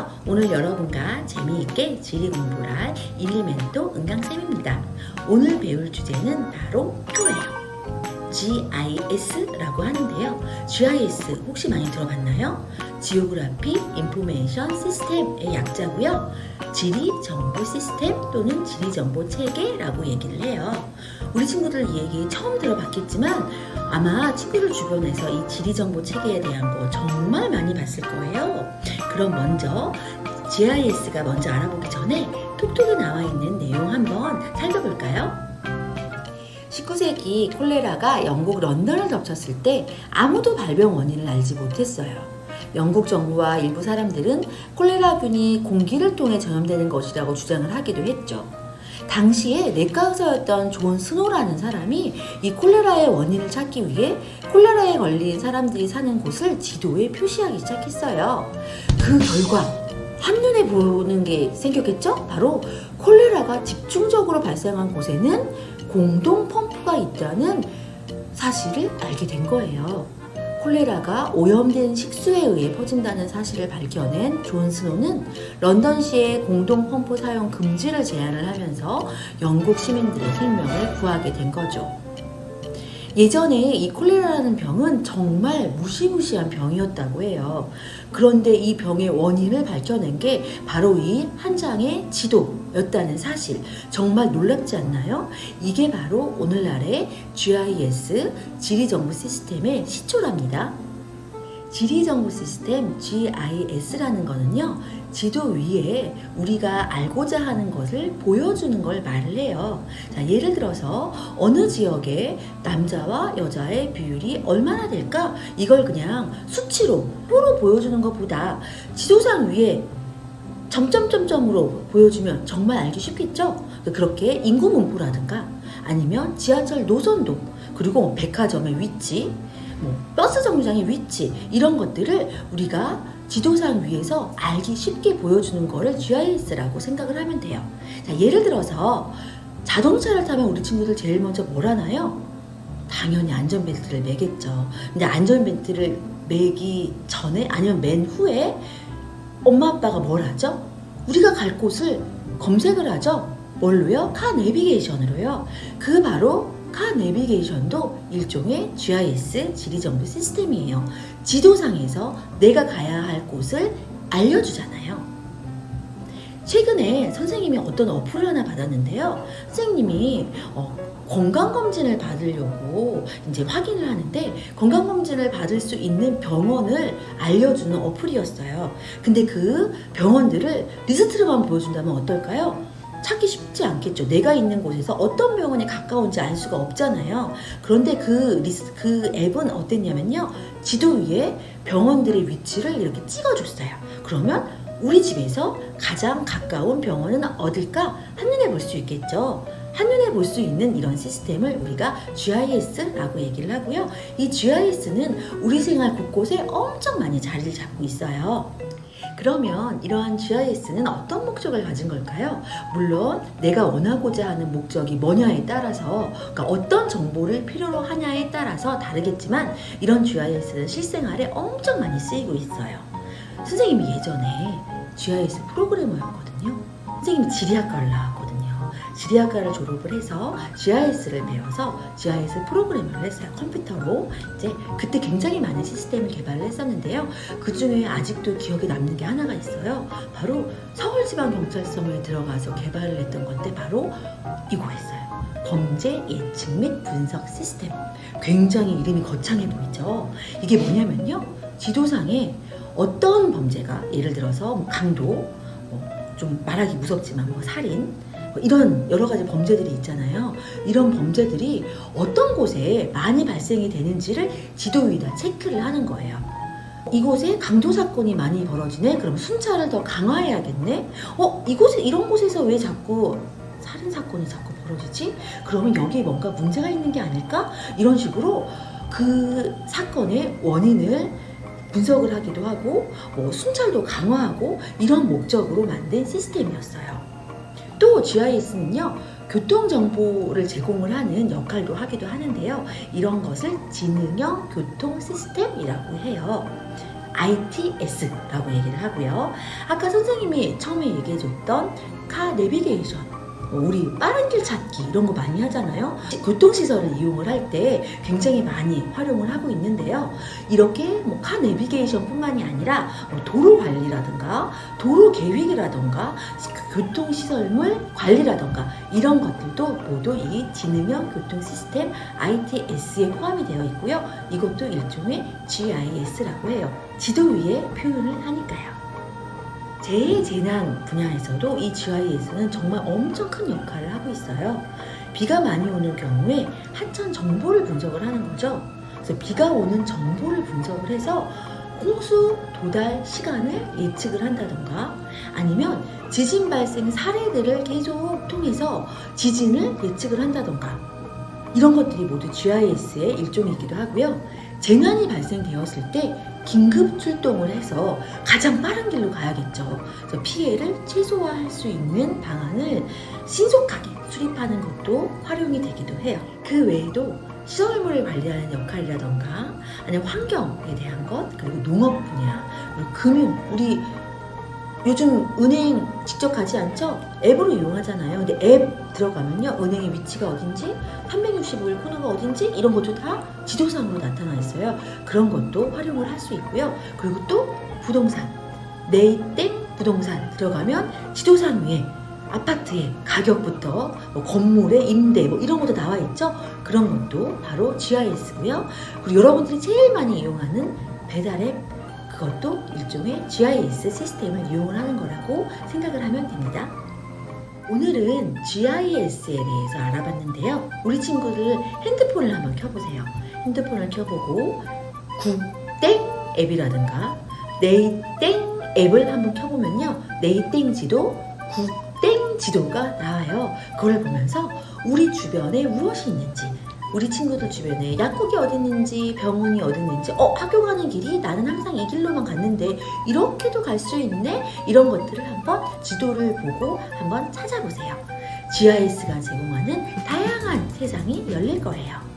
안녕하세요. 오늘 여러분과 재미있게 지리 공부를 할 일리멘토 은강쌤입니다. 오늘 배울 주제는 바로 표예요. GIS라고 하는데요. GIS 혹시 많이 들어봤나요? 지오그래피 인포메이션 시스템의 약자고요. 지리 정보 시스템 또는 지리 정보 체계라고 얘기를 해요. 우리 친구들 이 얘기 처음 들어봤겠지만 아마 친구들 주변에서 이 지리 정보 체계에 대한 거 정말 많이 봤을 거예요. 그럼 먼저 GIS가 먼저 알아보기 전에 톡톡에 나와 있는 내용 한번 살펴볼까요? 19세기 콜레라가 영국 런던을 덮쳤을 때 아무도 발병 원인을 알지 못했어요. 영국 정부와 일부 사람들은 콜레라균이 공기를 통해 전염되는 것이라고 주장을 하기도 했죠. 당시에 내과 의사였던 존 스노라는 사람이 이 콜레라의 원인을 찾기 위해 콜레라에 걸린 사람들이 사는 곳을 지도에 표시하기 시작했어요. 그 결과 한눈에 보는 게 생겼겠죠? 바로 콜레라가 집중적으로 발생한 곳에는 공동 펌프가 있다는 사실을 알게 된 거예요. 콜레라가 오염된 식수에 의해 퍼진다는 사실을 밝혀낸 존 스노는 런던시의 공동 펌프 사용 금지를 제안을 하면서 영국 시민들의 생명을 구하게 된 거죠. 예전에 이 콜레라라는 병은 정말 무시무시한 병이었다고 해요. 그런데 이 병의 원인을 밝혀낸 게 바로 이 한 장의 지도였다는 사실, 정말 놀랍지 않나요? 이게 바로 오늘날의 GIS, 지리정보 시스템의 시초랍니다. 지리정보 시스템 GIS라는 거는요, 지도 위에 우리가 알고자 하는 것을 보여주는 걸 말을 해요. 자, 예를 들어서 어느 지역에 남자와 여자의 비율이 얼마나 될까? 이걸 그냥 수치로 표로 보여주는 것보다 지도상 위에 점점점점으로 보여주면 정말 알기 쉽겠죠? 그렇게 인구 분포라든가 아니면 지하철 노선도, 그리고 백화점의 위치, 버스 정류장의 위치, 이런 것들을 우리가 지도상 위에서 알기 쉽게 보여주는 거를 GIS라고 생각을 하면 돼요. 자, 예를 들어서 자동차를 타면 우리 친구들 제일 먼저 뭘 하나요? 당연히 안전벨트를 매겠죠. 근데 안전벨트를 매기 전에 아니면 맨 후에 엄마 아빠가 뭘 하죠? 우리가 갈 곳을 검색을 하죠. 뭘로요? 카 내비게이션으로요. 그 바로 카 내비게이션도 일종의 GIS 지리정보 시스템이에요. 지도상에서 내가 가야 할 곳을 알려주잖아요. 최근에 선생님이 어떤 어플을 하나 받았는데요. 선생님이 건강검진을 받으려고 이제 확인을 하는데 건강검진을 받을 수 있는 병원을 알려주는 어플이었어요. 근데 그 병원들을 리스트로만 보여준다면 어떨까요? 찾기 쉽지 않겠죠. 내가 있는 곳에서 어떤 병원에 가까운지 알 수가 없잖아요. 그런데 그 앱은 어땠냐면요. 지도 위에 병원들의 위치를 이렇게 찍어줬어요. 그러면 우리 집에서 가장 가까운 병원은 어딜까? 한눈에 볼 수 있겠죠. 한눈에 볼 수 있는 이런 시스템을 우리가 GIS라고 얘기를 하고요. 이 GIS는 우리 생활 곳곳에 엄청 많이 자리를 잡고 있어요. 그러면 이러한 GIS는 어떤 목적을 가진 걸까요? 물론 내가 원하고자 하는 목적이 뭐냐에 따라서, 그러니까 어떤 정보를 필요로 하냐에 따라서 다르겠지만 이런 GIS는 실생활에 엄청 많이 쓰이고 있어요. 선생님이 예전에 GIS 프로그래머였거든요. 선생님이 지리학과를 나왔거든요. 지리학과를 졸업을 해서 GIS를 배워서 GIS 프로그래머를 했어요. 컴퓨터로. 이제 그때 굉장히 많은 시스템을 개발을 했었는데요. 그 중에 아직도 기억에 남는 게 하나가 있어요. 바로 서울지방경찰청에 들어가서 개발을 했던 건데 바로 이거였어요. 범죄 예측 및 분석 시스템. 굉장히 이름이 거창해 보이죠? 이게 뭐냐면요. 지도상에 어떤 범죄가, 예를 들어서 강도, 좀 말하기 무섭지만 살인, 이런 여러 가지 범죄들이 있잖아요. 이런 범죄들이 어떤 곳에 많이 발생이 되는지를 지도 위에다 체크를 하는 거예요. 이곳에 강도 사건이 많이 벌어지네? 그럼 순찰을 더 강화해야겠네? 이런 곳에서 왜 자꾸 살인 사건이 자꾸 벌어지지? 그러면 여기에 뭔가 문제가 있는 게 아닐까? 이런 식으로 그 사건의 원인을 분석을 하기도 하고 순찰도 강화하고 이런 목적으로 만든 시스템이었어요. 또 GIS는요, 교통정보를 제공을 하는 역할도 하기도 하는데요. 이런 것을 지능형 교통 시스템이라고 해요. ITS라고 얘기를 하고요. 아까 선생님이 처음에 얘기해줬던 카 내비게이션, 우리 빠른 길 찾기 이런 거 많이 하잖아요. 교통시설을 이용을 할 때 굉장히 많이 활용을 하고 있는데요. 이렇게 카 내비게이션 뿐만이 아니라 도로 관리라든가 도로 계획이라든가 교통시설물 관리라든가 이런 것들도 모두 이 지능형 교통 시스템 ITS에 포함이 되어 있고요. 이것도 일종의 GIS라고 해요. 지도 위에 표현을 하니까요. 재해재난 분야에서도 이 GIS는 정말 엄청 큰 역할을 하고 있어요. 비가 많이 오는 경우에 하천 정보를 분석을 하는 거죠. 그래서 비가 오는 정보를 분석을 해서 홍수 도달 시간을 예측을 한다던가 아니면 지진 발생 사례들을 계속 통해서 지진을 예측을 한다던가 이런 것들이 모두 GIS의 일종이기도 하고요. 재난이 발생되었을 때 긴급 출동을 해서 가장 빠른 길로 가야겠죠. 그래서 피해를 최소화할 수 있는 방안을 신속하게 수립하는 것도 활용이 되기도 해요. 그 외에도 시설물을 관리하는 역할이라던가 아니면 환경에 대한 것, 그리고 농업 분야, 그리고 금융, 우리 요즘 은행 직접 가지 않죠? 앱으로 이용하잖아요. 근데 앱 들어가면요, 은행의 위치가 어딘지, 365일 코너가 어딘지 이런 것도 다 지도상으로 나타나 있어요. 그런 것도 활용을 할 수 있고요. 그리고 또 부동산, 내땡 부동산 들어가면 지도상 위에 아파트의 가격부터 건물의 임대 이런 것도 나와 있죠. 그런 것도 바로 GIS고요. 그리고 여러분들이 제일 많이 이용하는 배달앱, 그것도 일종의 GIS 시스템을 이용을 하는 거라고 생각을 하면 됩니다. 오늘은 GIS에 대해서 알아봤는데요. 우리 친구들 핸드폰을 한번 켜보세요. 핸드폰을 켜보고 국땡 앱이라든가 네이땡 앱을 한번 켜보면요. 네이땡 지도, 국땡 지도가 나와요. 그걸 보면서 우리 주변에 무엇이 있는지, 우리 친구들 주변에 약국이 어디 있는지, 병원이 어디 있는지, 학교 가는 길이 나는 항상 이 길로만 갔는데 이렇게도 갈 수 있네? 이런 것들을 한번 지도를 보고 한번 찾아보세요. GIS가 제공하는 다양한 세상이 열릴 거예요.